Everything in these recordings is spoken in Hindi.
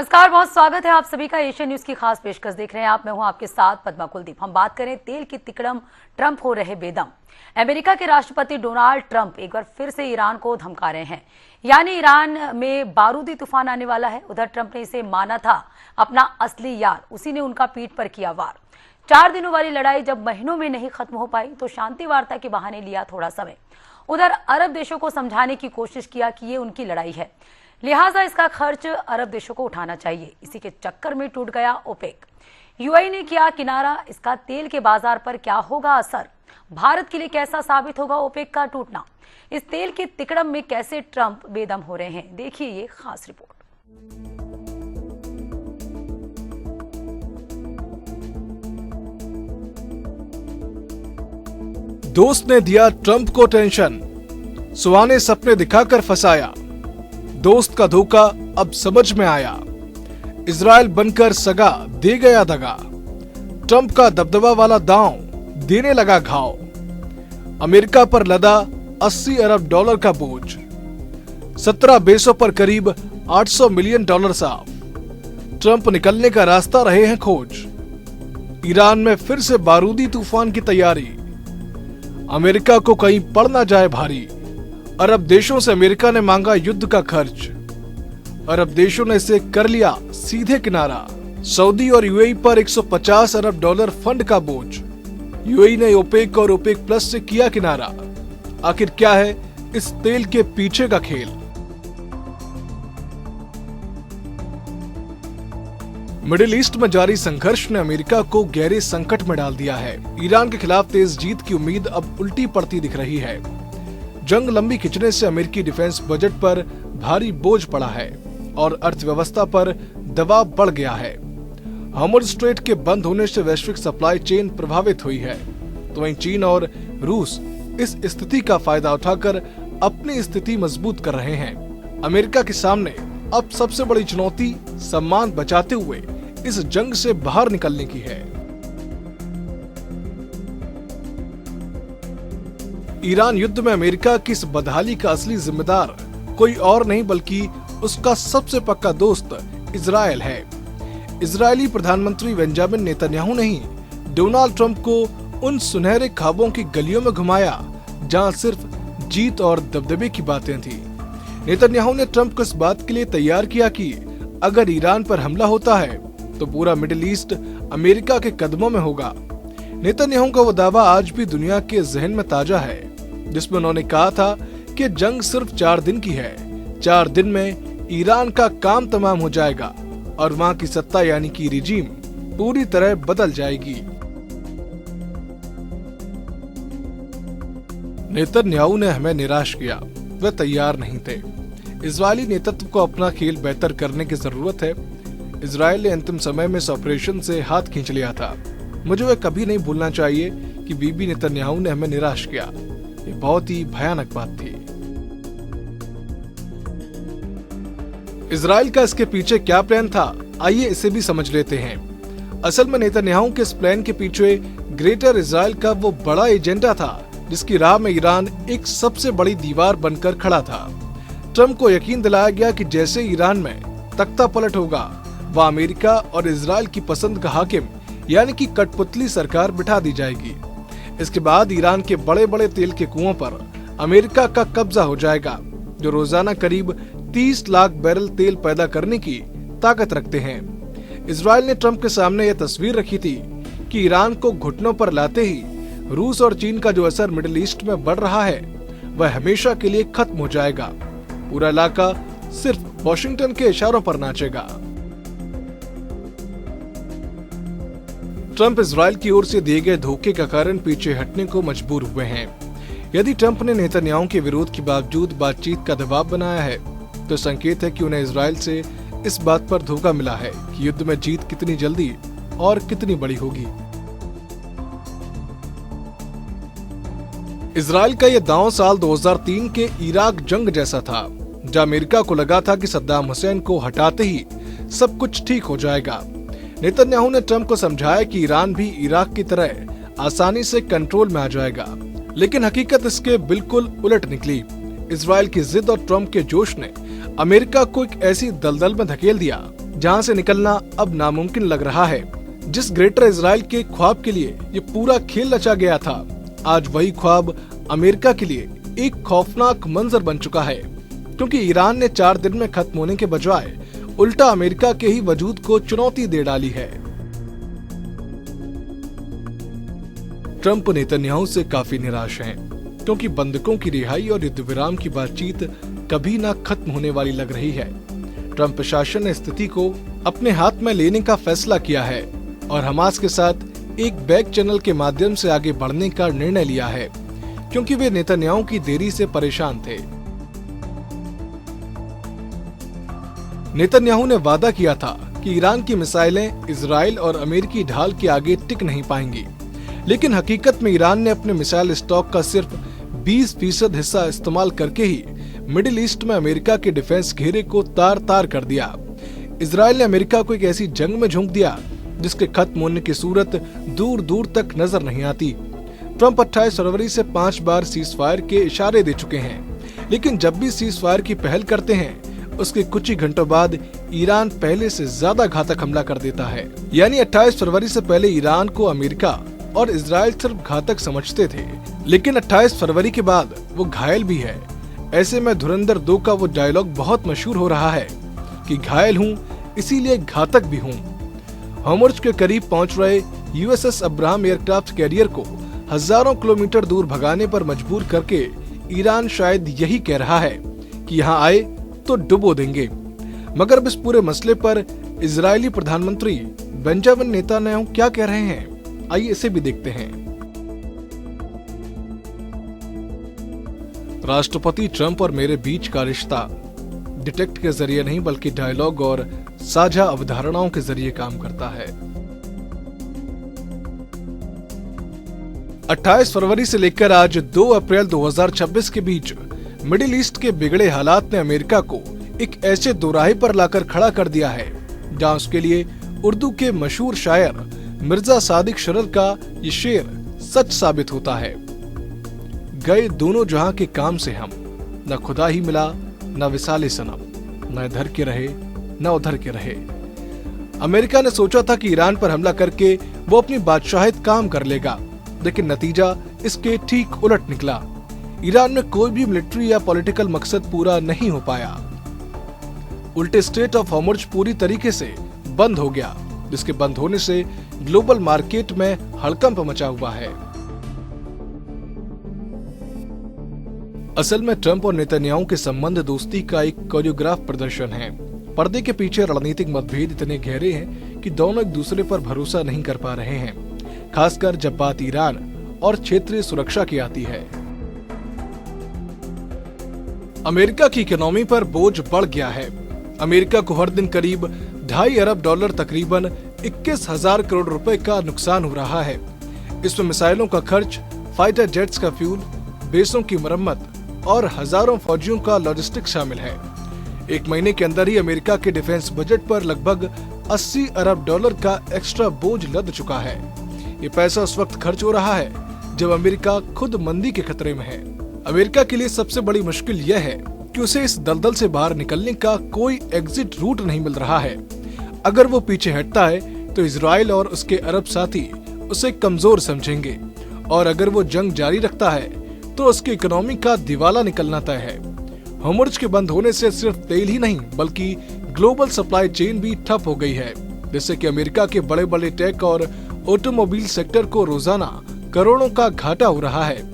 नमस्कार, बहुत स्वागत है आप सभी का। एशियन न्यूज की खास पेशकश देख रहे हैं आप। मैं हूं आपके साथ पद्मा कुलदीप। हम बात करें तेल की तिकड़म, ट्रंप हो रहे बेदम। अमेरिका के राष्ट्रपति डोनाल्ड ट्रंप एक बार फिर से ईरान को धमका रहे हैं, यानी ईरान में बारूदी तूफान आने वाला है। उधर ट्रंप ने इसे माना था अपना असली यार, उसी ने उनका पीठ पर किया वार। 4 दिनों वाली लड़ाई जब महीनों में नहीं खत्म हो पाई तो शांति वार्ता के बहाने लिया थोड़ा समय। उधर अरब देशों को समझाने की कोशिश किया कि ये उनकी लड़ाई है, लिहाजा इसका खर्च अरब देशों को उठाना चाहिए। इसी के चक्कर में टूट गया ओपेक। यूएई ने किया किनारा। इसका तेल के बाजार पर क्या होगा असर? भारत के लिए कैसा साबित होगा ओपेक का टूटना? इस तेल के तिकड़म में कैसे ट्रंप बेदम हो रहे हैं, देखिए ये खास रिपोर्ट। दोस्त ने दिया ट्रंप को टेंशन, सुहाने सपने दिखाकर फंसाया। दोस्त का धोखा अब समझ में आया, इजराइल बनकर सगा दे गया दगा। ट्रंप का दबदबा वाला दांव देने लगा घाव। अमेरिका पर लदा 80 अरब डॉलर का बोझ, 17 बेसों पर करीब 800 मिलियन डॉलर साफ। ट्रंप निकलने का रास्ता रहे हैं खोज। ईरान में फिर से बारूदी तूफान की तैयारी, अमेरिका को कहीं पड़ ना जाए भारी। अरब देशों से अमेरिका ने मांगा युद्ध का खर्च, अरब देशों ने इसे कर लिया सीधे किनारा। सऊदी और यूएई पर 150 अरब डॉलर फंड का बोझ, यूएई ने ओपेक और ओपेक प्लस से किया किनारा। आखिर क्या है इस तेल के पीछे का खेल? मिडिल ईस्ट में जारी संघर्ष ने अमेरिका को गहरे संकट में डाल दिया है। ईरान के खिलाफ तेज जीत की उम्मीद अब उल्टी पड़ती दिख रही है। जंग लंबी खिंचने से अमेरिकी डिफेंस बजट पर भारी बोझ पड़ा है और अर्थव्यवस्था पर दबाव बढ़ गया है। हॉर्मुज़ स्ट्रेट के बंद होने से वैश्विक सप्लाई चेन प्रभावित हुई है, तो वहीं चीन और रूस इस स्थिति का फायदा उठाकर अपनी स्थिति मजबूत कर रहे हैं। अमेरिका के सामने अब सबसे बड़ी चुनौती सम्मान बचाते हुए इस जंग से बाहर निकलने की है। ईरान युद्ध में अमेरिका की इस बदहाली का असली जिम्मेदार कोई और नहीं बल्कि उसका सबसे पक्का दोस्त इजराइल है। इजरायली प्रधानमंत्री बेंजामिन नेतन्याहू ने ही डोनाल्ड ट्रंप को उन सुनहरे ख्वाबों की गलियों में घुमाया जहां सिर्फ जीत और दबदबे की बातें थी। नेतन्याहू ने ट्रंप को इस बात के लिए तैयार किया कि अगर ईरान पर हमला होता है तो पूरा मिडिल ईस्ट अमेरिका के कदमों में होगा। नेतन्याहू का वो दावा आज भी दुनिया के जहन में ताजा है, जिसमें उन्होंने कहा था कि जंग सिर्फ 4 दिन की है। 4 दिन में ईरान का काम तमाम हो जाएगा और वहां की सत्ता यानी कि रिजीम पूरी तरह बदल जाएगी। नेतन्याहू ने हमें निराश किया, वे तैयार नहीं थे। इजरायली नेतृत्व को अपना खेल बेहतर करने की जरूरत है। इजरायल ने अंतिम समय में इस ऑपरेशन से हाथ खींच लिया था। मुझे वह कभी नहीं भूलना चाहिए कि बीबी नेतन्याहू ने हमें निराश किया। ये बहुत ही भयानक बात थी। इजराइल का इसके पीछे क्या प्लान था, आइए इसे भी समझ लेते हैं। असल में नेतन्याहू के इस प्लान के पीछे ग्रेटर इजराइल का वो बड़ा एजेंडा था जिसकी राह में ईरान एक सबसे बड़ी दीवार बनकर खड़ा था। ट्रंप को यकीन दिलाया गया कि जैसे ईरान में तख्ता पलट होगा, वह अमेरिका और इजराइल की पसंद का हाकिम यानी कि कठपुतली सरकार बिठा दी जाएगी। इसके बाद ईरान के बड़े बड़े तेल के कुओं पर अमेरिका का कब्जा हो जाएगा, जो रोजाना करीब 30 लाख बैरल तेल पैदा करने की ताकत रखते हैं। इजराइल ने ट्रंप के सामने यह तस्वीर रखी थी कि ईरान को घुटनों पर लाते ही रूस और चीन का जो असर मिडिल ईस्ट में बढ़ रहा है वह हमेशा के लिए खत्म हो जाएगा। पूरा इलाका सिर्फ वॉशिंगटन के इशारों पर नाचेगा। ट्रंप इजराइल की ओर से दिए गए धोखे का कारण पीछे हटने को मजबूर हुए हैं। यदि ट्रंप ने नेतन्याहू के विरोध के बावजूद बातचीत का दबाव बनाया है तो संकेत है कि उन्हें इजराइल से इस बात पर धोखा मिला है कि युद्ध में जीत कितनी जल्दी और कितनी बड़ी होगी। इजराइल का यह दांव साल 2003 के इराक जंग जैसा था, जहां अमेरिका को लगा था कि सद्दाम हुसैन को हटाते ही सब कुछ ठीक हो जाएगा। नेतन्याहू ने ट्रंप को समझाया कि ईरान भी इराक की तरह आसानी से कंट्रोल में आ जाएगा, लेकिन हकीकत इसके बिल्कुल उलट निकली। इजराइल की जिद और ट्रंप के जोश ने अमेरिका को एक ऐसी दलदल में धकेल दिया जहां से निकलना अब नामुमकिन लग रहा है। जिस ग्रेटर इजराइल के ख्वाब के लिए ये पूरा खेल रचा गया था, आज वही ख्वाब अमेरिका के लिए एक खौफनाक मंजर बन चुका है, क्योंकि ईरान ने 4 दिन में खत्म होने के बजाय उल्टा अमेरिका के ही वजूद को चुनौती दे डाली है। ट्रंप नेतन्याहू से काफी निराश हैं, क्योंकि बंधकों की रिहाई और युद्ध विराम की बातचीत कभी ना खत्म होने वाली लग रही है। ट्रंप प्रशासन ने स्थिति को अपने हाथ में लेने का फैसला किया है और हमास के साथ एक बैक चैनल के माध्यम से आगे बढ़ने का निर्णय लिया है, क्योंकि वे नेतन्याहू की देरी से परेशान थे। नेतन्याहू ने वादा किया था कि ईरान की मिसाइलें इजराइल और अमेरिकी ढाल के आगे टिक नहीं पाएंगी, लेकिन हकीकत में ईरान ने अपने मिसाइल स्टॉक का सिर्फ 20% हिस्सा इस्तेमाल करके ही मिडिल ईस्ट में अमेरिका के डिफेंस घेरे को तार तार कर दिया। इजराइल ने अमेरिका को एक ऐसी जंग में झोंक दिया जिसके खत्म होने की सूरत दूर दूर तक नजर नहीं आती। ट्रंप 28 फरवरी से 5 बार सीज फायर के इशारे दे चुके हैं, लेकिन जब भी सीज फायर की पहल करते हैं उसके कुछ ही घंटों बाद ईरान पहले से ज्यादा घातक हमला कर देता है। यानी 28 फरवरी से पहले ईरान को अमेरिका और इजराइल सिर्फ घातक समझते थे, लेकिन 28 फरवरी के बाद वो घायल भी है। ऐसे में धुरंधर 2 का वो डायलॉग बहुत मशहूर हो रहा है कि घायल हूँ इसीलिए घातक भी हूँ। हॉर्मुज़ के करीब पहुंच रहे यूएसएस अब्राहम एयरक्राफ्ट कैरियर को हजारों किलोमीटर दूर भगाने पर मजबूर करके ईरान शायद यही कह रहा है कि यहाँ आए तो डुबो देंगे। मगर अब इस पूरे मसले पर इजरायली प्रधानमंत्री बेंजामिन नेतन्याहू क्या कह रहे हैं, आइए इसे भी देखते हैं। राष्ट्रपति ट्रंप और मेरे बीच का रिश्ता डिटेक्ट के जरिए नहीं बल्कि डायलॉग और साझा अवधारणाओं के जरिए काम करता है। 28 फरवरी से लेकर आज 2 अप्रैल 2026 के बीच मिडिल ईस्ट के बिगड़े हालात ने अमेरिका को एक ऐसे दोराहे पर लाकर खड़ा कर दिया है जहां उसके लिए उर्दू के मशहूर शायर मिर्जा सादिक शरर का ये शेर सच साबित होता है। गए दोनों जहां के काम से हम, न खुदा ही मिला न विसाले सनम, न इधर के रहे न उधर के रहे। अमेरिका ने सोचा था कि ईरान पर हमला करके वो अपनी बादशाहियत काम कर लेगा, लेकिन नतीजा इसके ठीक उलट निकला। ईरान में कोई भी मिलिट्री या पॉलिटिकल मकसद पूरा नहीं हो पाया। उल्टे स्ट्रेट ऑफ हॉर्मुज़ पूरी तरीके से बंद हो गया, जिसके बंद होने से ग्लोबल मार्केट में हड़कंप मचा हुआ है। असल में ट्रंप और नेतन्याहू के संबंध दोस्ती का एक कोरियोग्राफ प्रदर्शन है। पर्दे के पीछे रणनीतिक मतभेद इतने गहरे हैं कि दोनों एक दूसरे पर भरोसा नहीं कर पा रहे हैं, खासकर जब बात ईरान और क्षेत्रीय सुरक्षा की आती है। अमेरिका की इकोनॉमी पर बोझ बढ़ गया है। अमेरिका को हर दिन करीब $2.5 अरब तकरीबन 21,000 करोड़ रुपए का नुकसान हो रहा है। इसमें मिसाइलों का खर्च, फाइटर जेट्स का फ्यूल, बेसों की मरम्मत और हजारों फौजियों का लॉजिस्टिक्स शामिल है। 1 महीने के अंदर ही अमेरिका के डिफेंस बजट पर लगभग $80 अरब का एक्स्ट्रा बोझ लद चुका है। ये पैसा उस वक्त खर्च हो रहा है जब अमेरिका खुद मंदी के खतरे में है। अमेरिका के लिए सबसे बड़ी मुश्किल यह है कि उसे इस दलदल से बाहर निकलने का कोई एग्जिट रूट नहीं मिल रहा है। अगर वो पीछे हटता है तो इजराइल और उसके अरब साथी उसे कमजोर समझेंगे, और अगर वो जंग जारी रखता है तो उसकी इकोनॉमी का दिवाला निकलना तय है। हॉर्मुज़ के बंद होने से सिर्फ तेल ही नहीं बल्कि ग्लोबल सप्लाई चेन भी ठप हो गई है, जिससे कि अमेरिका के बड़े बड़े टेक और ऑटोमोबाइल सेक्टर को रोजाना करोड़ों का घाटा हो रहा है।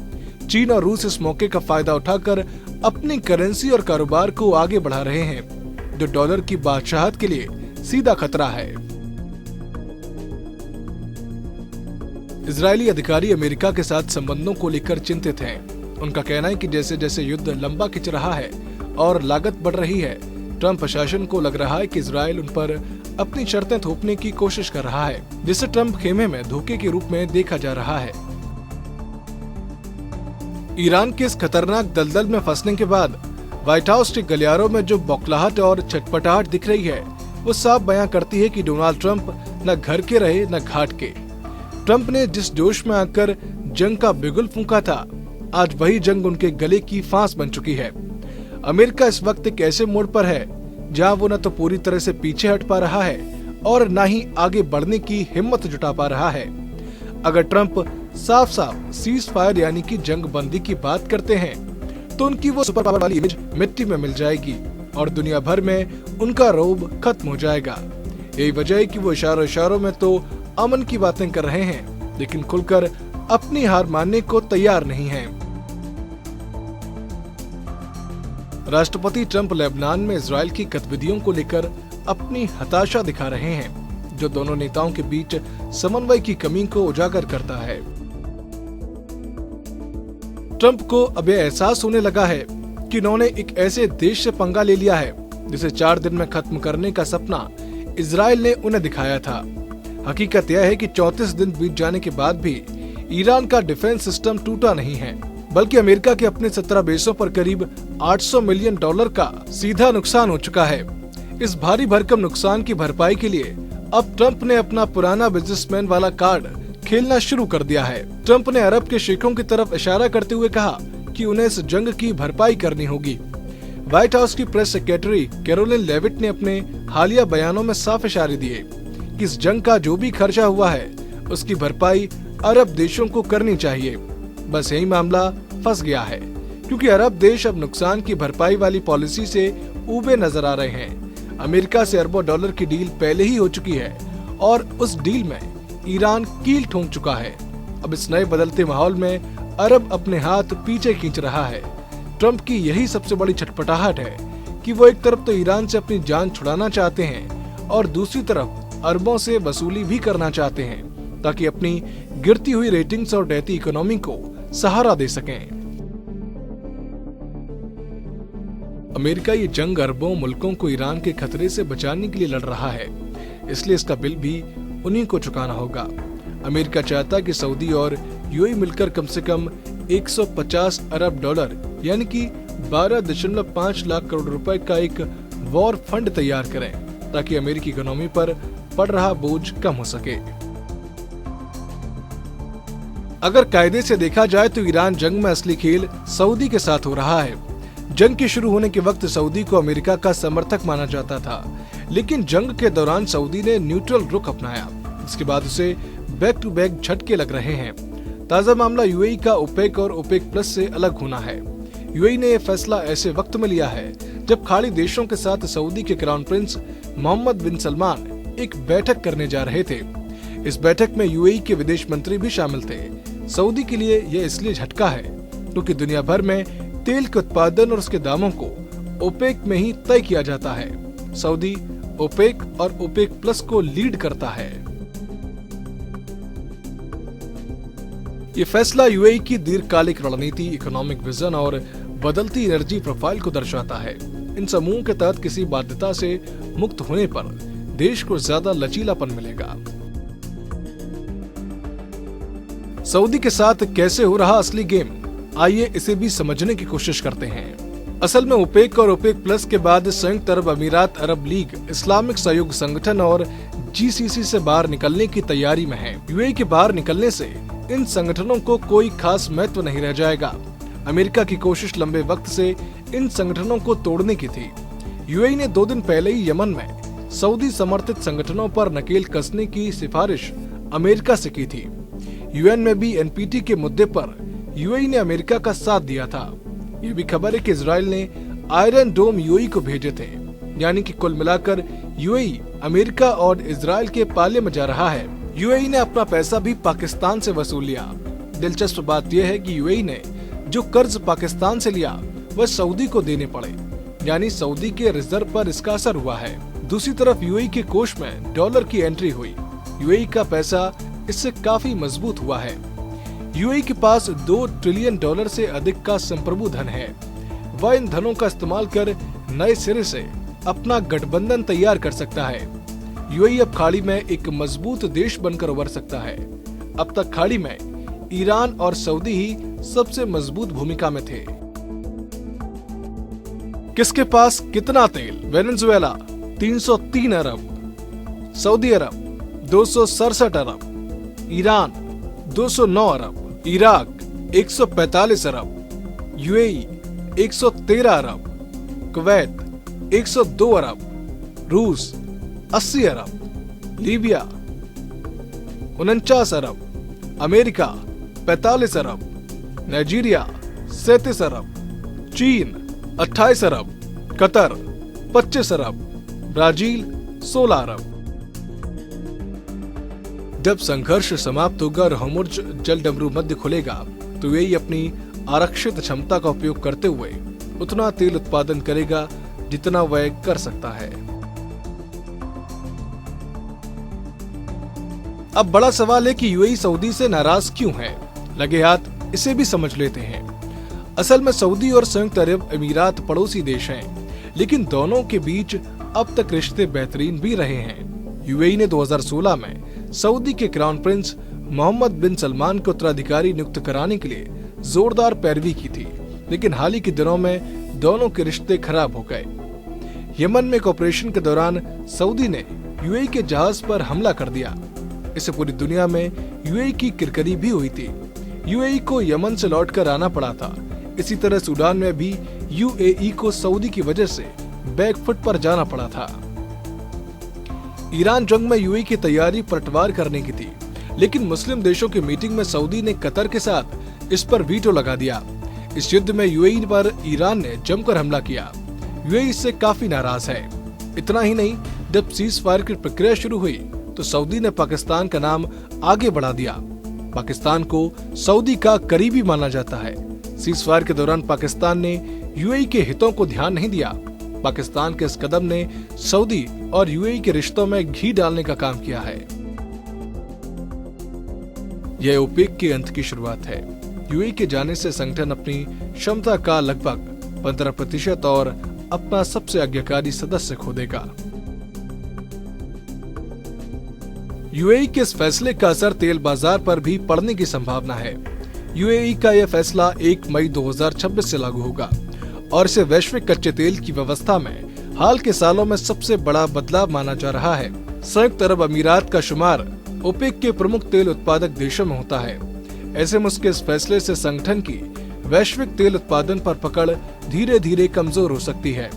चीन और रूस इस मौके का फायदा उठाकर अपनी करेंसी और कारोबार को आगे बढ़ा रहे हैं, जो डॉलर की बादशाहत के लिए सीधा खतरा है। इजरायली अधिकारी अमेरिका के साथ संबंधों को लेकर चिंतित हैं। उनका कहना है कि जैसे जैसे युद्ध लंबा खिंच रहा है और लागत बढ़ रही है, ट्रंप प्रशासन को लग रहा है कि इजराइल उन पर अपनी शर्तें थोपने की कोशिश कर रहा है, जिसे ट्रंप खेमे में धोखे के रूप में देखा जा रहा है। ईरान के इस खतरनाक दलदल में फंसने के बाद व्हाइट हाउस के गलियारों में जो बौखलाहट और छटपटाहट दिख रही है, वो साफ बयां करती है कि डोनाल्ड ट्रंप न घर के रहे न घाट के। ट्रंप ने जिस जोश में आकर जंग का बिगुल फूंका था, आज वही जंग उनके गले की फांस बन चुकी है। अमेरिका इस वक्त एक ऐसे मोड़ पर है जहां वो न तो पूरी तरह से पीछे हट पा रहा है और न ही आगे बढ़ने की हिम्मत जुटा पा रहा है। अगर ट्रंप साफ साफ सीज फायर यानी कि जंग बंदी की बात करते हैं तो उनकी वो सुपर पावर वाली इमेज मिट्टी में मिल जाएगी और दुनिया भर में उनका रौब खत्म हो जाएगा। यही वजह है कि वो इशारों इशारों में तो अमन की बातें कर रहे हैं, लेकिन खुलकर अपनी हार मानने को तैयार नहीं हैं। राष्ट्रपति ट्रंप लेबनान में इजराइल की गतिविधियों को लेकर अपनी हताशा दिखा रहे हैं, जो दोनों नेताओं के बीच समन्वय की कमी को उजागर करता है। ट्रंप को अब यह एहसास होने लगा है कि उन्होंने एक ऐसे देश से पंगा ले लिया है जिसे 4 दिन में खत्म करने का सपना इजराइल ने उन्हें दिखाया था। हकीकत यह है कि 34 दिन बीत जाने के बाद भी ईरान का डिफेंस सिस्टम टूटा नहीं है, बल्कि अमेरिका के अपने 17 बेसों पर करीब $800 मिलियन का सीधा नुकसान हो चुका है। इस भारी भरकम नुकसान की भरपाई के लिए अब ट्रंप ने अपना पुराना बिजनेसमैन वाला कार्ड खेलना शुरू कर दिया है। ट्रंप ने अरब के शेखों की तरफ इशारा करते हुए कहा कि उन्हें इस जंग की भरपाई करनी होगी। व्हाइट हाउस की प्रेस सेक्रेटरी कैरोलिन लेविट ने अपने हालिया बयानों में साफ इशारे दिए कि इस जंग का जो भी खर्चा हुआ है उसकी भरपाई अरब देशों को करनी चाहिए। बस यही मामला फंस गया है, क्योंकि अरब देश अब नुकसान की भरपाई वाली पॉलिसी से ऊबे नजर आ रहे हैं। अमेरिका से अरबों डॉलर की डील पहले ही हो चुकी है और उस डील में ईरान कील ठोंक चुका है। अब इस नए बदलते माहौल में अरब अपने हाथ पीछे खींच रहा है। ट्रंप की यही सबसे बड़ी छटपटाहट है कि वो एक तरफ तो ईरान से अपनी जान छुड़ाना चाहते हैं और दूसरी तरफ अरबों से वसूली भी करना चाहते हैं, ताकि अपनी गिरती हुई रेटिंग्स और डहती इकोनॉमी को सहारा दे सकें। अमेरिका ये जंग अरबों मुल्कों को ईरान के खतरे से बचाने के लिए लड़ रहा है, इसलिए इसका बिल भी उन्हीं को चुकाना होगा। अमेरिका चाहता कि सऊदी और यूएई मिलकर कम से कम 150 अरब डॉलर यानी कि 12.5 लाख करोड़ रुपए का एक वॉर फंड तैयार करें, ताकि अमेरिकी इकोनॉमी पर पड़ रहा बोझ कम हो सके। अगर कायदे से देखा जाए तो ईरान जंग में असली खेल सऊदी के साथ हो रहा है। जंग के शुरू होने के वक्त सऊदी को अमेरिका का समर्थक माना जाता था, लेकिन जंग के दौरान सऊदी ने न्यूट्रल रुख अपनाया। इसके बाद उसे बैक टू बैक झटके लग रहे हैं। ताजा मामला यूएई का ओपेक और ओपेक प्लस से अलग होना है। यूएई ने यह फैसला ऐसे वक्त में लिया है जब खाड़ी देशों के साथ सऊदी के क्राउन प्रिंस मोहम्मद बिन सलमान एक बैठक करने जा रहे थे। इस बैठक में यूएई के विदेश मंत्री भी शामिल थे। सऊदी के लिए यह इसलिए झटका है क्योंकि दुनिया भर में तेल के उत्पादन और उसके दामों को ओपेक में ही तय किया जाता है। सऊदी ओपेक और ओपेक प्लस को लीड करता है। ये फैसला यूएई की दीर्घकालिक रणनीति, इकोनॉमिक विजन और बदलती एनर्जी प्रोफाइल को दर्शाता है। इन समूहों के तहत किसी बाध्यता से मुक्त होने पर देश को ज्यादा लचीलापन मिलेगा। सऊदी के साथ कैसे हो रहा असली गेम, आइए इसे भी समझने की कोशिश करते हैं। असल में ओपेक और ओपेक प्लस के बाद संयुक्त अरब अमीरात अरब लीग, इस्लामिक सहयोग संगठन और जीसीसी से बाहर निकलने की तैयारी में है। यूएई के बाहर निकलने से इन संगठनों को कोई खास महत्व नहीं रह जाएगा। अमेरिका की कोशिश लंबे वक्त से इन संगठनों को तोड़ने की थी। यूएई ने 2 दिन पहले ही यमन में सऊदी समर्थित संगठनों पर नकेल कसने की सिफारिश अमेरिका से की थी। यूएन में भी एनपीटी के मुद्दे पर यूएई ने अमेरिका का साथ दिया था। ये भी खबर है कि इजराइल ने आयरन डोम यूएई को भेजे थे, यानी कि कुल मिलाकर यूएई अमेरिका और इजराइल के पाले में जा रहा है। यूएई ने अपना पैसा भी पाकिस्तान से वसूल लिया। दिलचस्प बात यह है कि यूएई ने जो कर्ज पाकिस्तान से लिया वह सऊदी को देने पड़े, यानी सऊदी के रिजर्व पर इसका असर हुआ है। दूसरी तरफ यूएई के कोष में डॉलर की एंट्री हुई। यूएई का पैसा इससे काफी मजबूत हुआ है। यूएई के पास $2 ट्रिलियन से अधिक का संप्रभु धन है। वह इन धनों का इस्तेमाल कर नए सिरे से अपना गठबंधन तैयार कर सकता है। यूएई अब खाड़ी में एक मजबूत देश बनकर उभर सकता है। अब तक खाड़ी में ईरान और सऊदी ही सबसे मजबूत भूमिका में थे। किसके पास कितना तेल? वेनेजुएला 303 अरब, सऊदी अरब 267 अरब, ईरान 209 अरब, इराक 145 अरब, यूएई 113 अरब, कुवैत 102 अरब, रूस 80 अरब, लीबिया 49 अरब, अमेरिका 45 अरब, नाइजीरिया 37 अरब, चीन 28 अरब, कतर 25 अरब, ब्राजील 16 अरब। जब संघर्ष समाप्त होगा और होर्मुज जल डमरू मध्य खुलेगा तो यूएई अपनी आरक्षित क्षमता का उपयोग करते हुए उतना तेल उत्पादन करेगा जितना वह कर सकता है। अब बड़ा सवाल है कि यूएई सऊदी से नाराज क्यों है? लगे हाथ इसे भी समझ लेते हैं। असल में सऊदी और संयुक्त अरब अमीरात पड़ोसी देश हैं, लेकिन दोनों के बीच अब तक रिश्ते बेहतरीन भी रहे हैं। यूएई ने 2016 में सऊदी के क्राउन प्रिंस मोहम्मद बिन सलमान को उत्तराधिकारी नियुक्त कराने के लिए जोरदार पैरवी की थी, लेकिन हाल ही के दिनों में दोनों के रिश्ते खराब हो गए। यमन में एक ऑपरेशन के दौरान सऊदी ने यूएई के जहाज पर हमला कर दिया। इससे पूरी दुनिया में यूएई की किरकिरी भी हुई थी। यूएई को यमन से लौटकर आना पड़ा था। इसी तरह सूडान में भी यूएई को सऊदी की वजह से बैकफुट पर जाना पड़ा था। ईरान जंग में यूएई की तैयारी पलटवार करने की थी, लेकिन मुस्लिम देशों की मीटिंग में सऊदी ने कतर के साथ इस पर वीटो लगा दिया। इस युद्ध में यूएई पर ईरान ने जमकर हमला किया। यूएई इससे काफी नाराज है। इतना ही नहीं, जब सीज फायर की प्रक्रिया शुरू हुई तो सऊदी ने पाकिस्तान का नाम आगे बढ़ा दिया। पाकिस्तान को सऊदी का करीबी माना जाता है। सीज फायर के दौरान पाकिस्तान ने यूएई के हितों को ध्यान नहीं दिया। पाकिस्तान के इस कदम ने सऊदी और यूएई के रिश्तों में घी डालने का काम किया है। यह ओपेक के अंत की शुरुआत है। यूएई के जाने से संगठन अपनी क्षमता का लगभग 15% और अपना सबसे आज्ञाकारी सदस्य खो देगा। यूएई के इस फैसले का असर तेल बाजार पर भी पड़ने की संभावना है। यूएई का यह फैसला 1 मई 2026 से लागू होगा और इसे वैश्विक कच्चे तेल की व्यवस्था में हाल के सालों में सबसे बड़ा बदलाव माना जा रहा है। संयुक्त अरब अमीरात का शुमार ओपेक के प्रमुख तेल उत्पादक देशों में होता है। ऐसे में उसके इस फैसले से संगठन की वैश्विक तेल उत्पादन पर पकड़ धीरे धीरे कमजोर हो सकती है।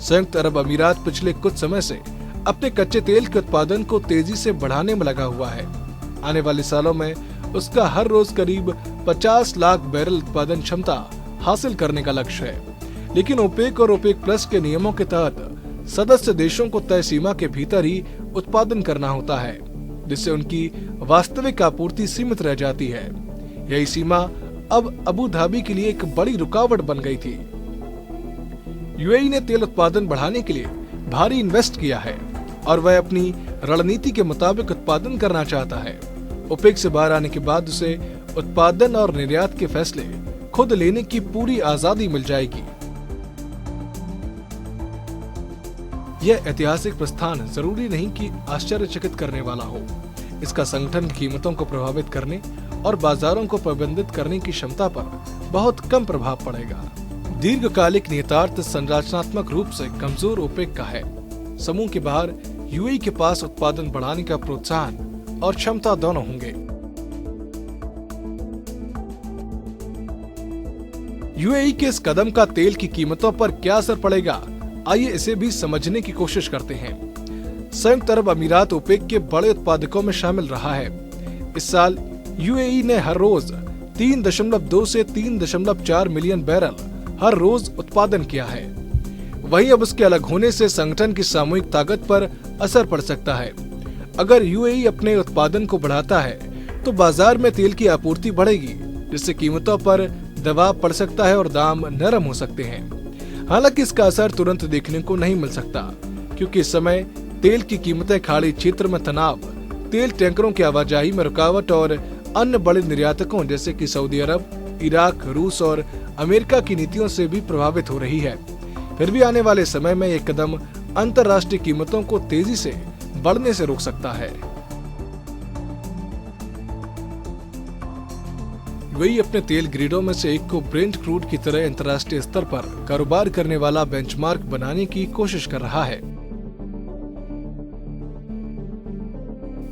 संयुक्त अरब अमीरात पिछले कुछ समय से अपने कच्चे तेल के उत्पादन को तेजी से बढ़ाने में लगा हुआ है। आने वाले सालों में उसका हर रोज करीब 50 लाख बैरल उत्पादन क्षमता हासिल करने का लक्ष्य है। लेकिन ओपेक और ओपेक प्लस के नियमों के तहत सदस्य देशों को तय सीमा के भीतर ही उत्पादन करना होता है, जिससे उनकी वास्तविक आपूर्ति सीमित रह जाती है। यही सीमा अब अबू धाबी के लिए एक बड़ी रुकावट बन गई थी। यूएई ने तेल उत्पादन बढ़ाने के लिए भारी इन्वेस्ट किया है और वह अपनी रणनीति के मुताबिक उत्पादन करना चाहता है। ओपेक से बाहर आने के बाद उसे उत्पादन और निर्यात के फैसले खुद लेने की पूरी आजादी मिल जाएगी। यह ऐतिहासिक प्रस्थान जरूरी नहीं कि आश्चर्यचकित करने वाला हो। इसका संगठन की कीमतों को प्रभावित करने और बाजारों को प्रबंधित करने की क्षमता पर बहुत कम प्रभाव पड़ेगा। दीर्घकालिक निहितार्थ संरचनात्मक रूप से कमजोर ओपेक का है। समूह के बाहर यूएई के पास उत्पादन बढ़ाने का प्रोत्साहन और क्षमता दोनों होंगे। यूएई के इस कदम का तेल की कीमतों पर क्या असर पड़ेगा, आइए इसे भी समझने की कोशिश करते हैं। संयुक्त अरब अमीरात ओपेक के बड़े उत्पादकों में शामिल रहा है। इस साल यूएई ने हर रोज 3.2 से 3.4 मिलियन बैरल हर रोज उत्पादन किया है। वहीं अब उसके अलग होने से संगठन की सामूहिक ताकत पर असर पड़ सकता है। अगर यूएई अपने उत्पादन को बढ़ाता है तो बाजार में तेल की आपूर्ति बढ़ेगी, जिससे कीमतों पर दबाव पड़ सकता है और दाम नरम हो सकते हैं। हालांकि इसका असर तुरंत देखने को नहीं मिल सकता, क्योंकि इस समय तेल की कीमतें खाड़ी क्षेत्र में तनाव, तेल टैंकरों की आवाजाही में रुकावट और अन्य बड़े निर्यातकों जैसे कि सऊदी अरब, इराक, रूस और अमेरिका की नीतियों से भी प्रभावित हो रही है। फिर भी आने वाले समय में यह कदम अंतर्राष्ट्रीय कीमतों को तेजी से बढ़ने से रोक सकता है। यूएई अपने तेल ग्रिडों में से एक को ब्रेंट क्रूड की तरह अंतर्राष्ट्रीय स्तर पर कारोबार करने वाला बेंचमार्क बनाने की कोशिश कर रहा है।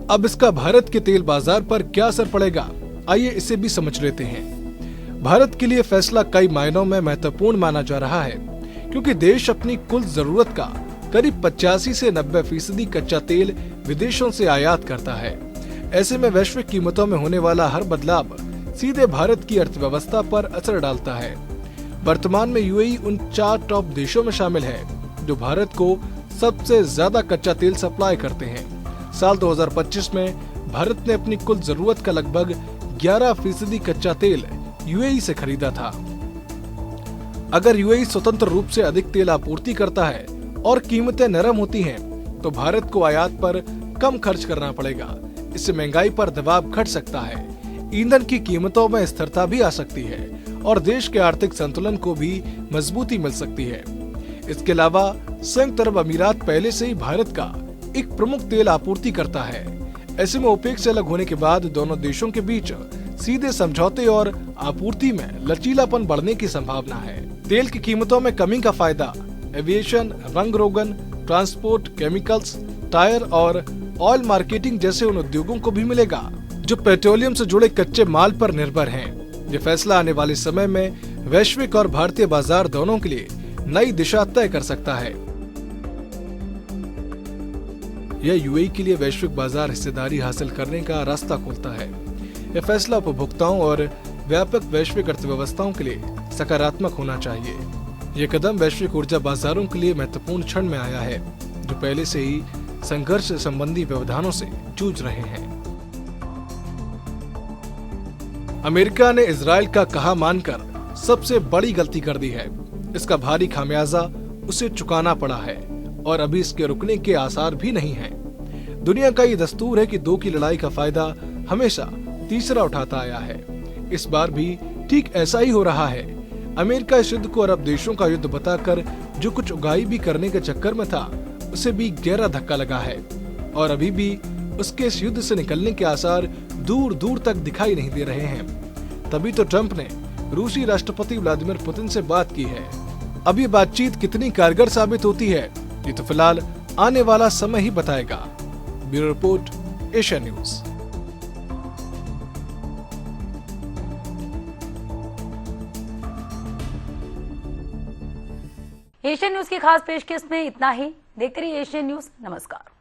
अब इसका भारत के तेल बाजार पर क्या असर पड़ेगा, आइए इसे भी समझ लेते हैं। भारत के लिए फैसला कई मायनों में महत्वपूर्ण माना जा रहा है, क्योंकि देश अपनी कुल जरूरत का करीब 85 से 90% कच्चा तेल विदेशों से आयात करता है। ऐसे में वैश्विक कीमतों में होने वाला हर बदलाव सीधे भारत की अर्थव्यवस्था पर असर डालता है। वर्तमान में यूएई उन 4 टॉप देशों में शामिल है जो भारत को सबसे ज्यादा कच्चा तेल सप्लाई करते हैं। साल 2025 में भारत ने अपनी कुल जरूरत का लगभग 11% कच्चा तेल यूएई से खरीदा था। अगर यूएई स्वतंत्र रूप से अधिक तेल आपूर्ति करता है और कीमतें नरम होती हैं, तो भारत को आयात पर कम खर्च करना पड़ेगा। इससे महंगाई पर दबाव घट सकता है, ईंधन की कीमतों में स्थिरता भी आ सकती है और देश के आर्थिक संतुलन को भी मजबूती मिल सकती है। इसके अलावा संयुक्त अरब अमीरात पहले से ही भारत का एक प्रमुख तेल आपूर्ति करता है। ऐसे में ओपेक से अलग होने के बाद दोनों देशों के बीच सीधे समझौते और आपूर्ति में लचीलापन बढ़ने की संभावना है। तेल की कीमतों में कमी का फायदा एविएशन, रंग रोगन, ट्रांसपोर्ट, केमिकल्स, टायर और ऑयल मार्केटिंग जैसे उन उद्योगों को भी मिलेगा जो पेट्रोलियम से जुड़े कच्चे माल पर निर्भर हैं। ये फैसला आने वाले समय में वैश्विक और भारतीय बाजार दोनों के लिए नई दिशा तय कर सकता है। यह यूएई के लिए वैश्विक बाजार हिस्सेदारी हासिल करने का रास्ता खोलता है। यह फैसला उपभोक्ताओं और व्यापक वैश्विक अर्थव्यवस्थाओं के लिए सकारात्मक होना चाहिए। ये कदम वैश्विक ऊर्जा बाजारों के लिए महत्वपूर्ण क्षण में आया है, जो पहले से ही संघर्ष संबंधी व्यवधानों से जूझ रहे हैं। अमेरिका ने इजराइल का कहा मानकर सबसे बड़ी गलती कर दी है। इसका भारी खामियाजा उसे चुकाना पड़ा है और अभी इसके रुकने के आसार भी नहीं हैं। दुनिया का ये दस्तूर है कि 2 की लड़ाई का फायदा हमेशा तीसरा उठाता आया है। इस बार भी ठीक ऐसा ही हो रहा है। अमेरिका इस युद्ध को अरब देशों का युद्ध बताकर जो कुछ उगाही भी करने के चक्कर में था, उसे भी गहरा धक्का लगा है और अभी भी उसके इस युद्ध से निकलने के आसार दूर दूर तक दिखाई नहीं दे रहे हैं। तभी तो ट्रंप ने रूसी राष्ट्रपति व्लादिमीर पुतिन से बात की है। अब ये बातचीत कितनी कारगर साबित होती है, ये तो फिलहाल आने वाला समय ही बताएगा। Bureau report, Asia news. Asian news की खास पेशकश में इतना ही। देखते रहिए एशियन न्यूज। नमस्कार।